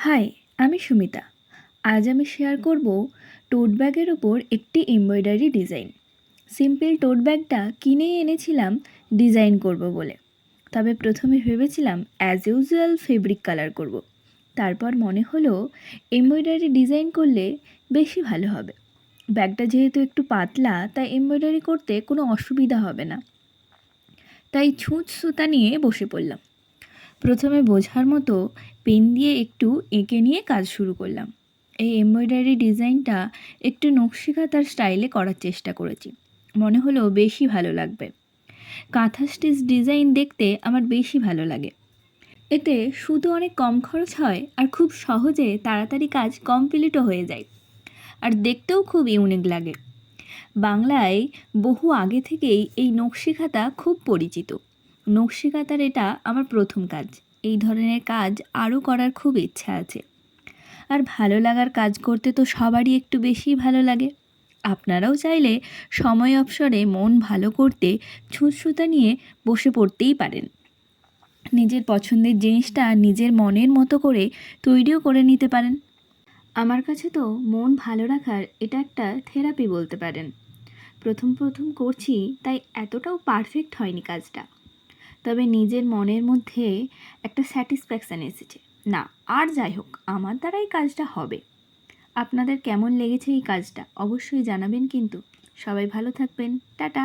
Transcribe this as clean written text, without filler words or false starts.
High, আমি সুমিতা। আজ আমি শেয়ার করব টোট ব্যাগের ওপর একটি এমব্রয়ডারি ডিজাইন। সিম্পল টোট ব্যাগটা কিনেই এনেছিলাম ডিজাইন করব বলে। তবে প্রথমে ভেবেছিলাম অ্যাজ ইউজুয়াল ফেব্রিক কালার করব। তারপর মনে হলো এমব্রয়ডারি ডিজাইন করলে বেশি ভালো হবে। ব্যাগটা যেহেতু একটু পাতলা, তাই এমব্রয়ডারি করতে কোনো অসুবিধা হবে না। তাই ছুঁচ সুতা নিয়ে বসে পড়লাম। প্রথমে বোঝার মতো পেন দিয়ে একটু এঁকে নিয়ে কাজ শুরু করলাম। এই এমব্রয়ডারি ডিজাইনটা একটু নকশিকাঁথার স্টাইলে করার চেষ্টা করেছি। মনে হলো বেশি ভালো লাগবে। কাঁথা স্টিচ ডিজাইন দেখতে আমার বেশি ভালো লাগে। এতে শুধু অনেক কম খরচ হয় আর খুব সহজে তাড়াতাড়ি কাজ কমপ্লিটও হয়ে যায়, আর দেখতেও খুব ইউনিক লাগে। বাংলায় বহু আগে থেকেই এই নকশিকাঁথা খুব পরিচিত। নকশিকাঁথার এটা আমার প্রথম কাজ। এই ধরনের কাজ আরও করার খুব ইচ্ছা আছে। আর ভালো লাগার কাজ করতে তো সবারই একটু বেশিই ভালো লাগে। আপনারাও চাইলে সময় অবসরে মন ভালো করতে ছুঁচ সুতা নিয়ে বসে পড়তেই পারেন। নিজের পছন্দের জিনিসটা নিজের মনের মতো করে তৈরিও করে নিতে পারেন। আমার কাছে তো মন ভালো রাখার এটা একটা থেরাপি বলতে পারেন। প্রথম প্রথম করছি, তাই এতটাও পারফেক্ট হয়নি কাজটা। তবে নিজের মনের মধ্যে একটা স্যাটিসফ্যাকশান এসেছে। না, আর যাই হোক, আমার দ্বারাই কাজটা হবে। আপনাদের কেমন লেগেছে এই কাজটা অবশ্যই জানাবেন কিন্তু। সবাই ভালো থাকবেন। টাটা।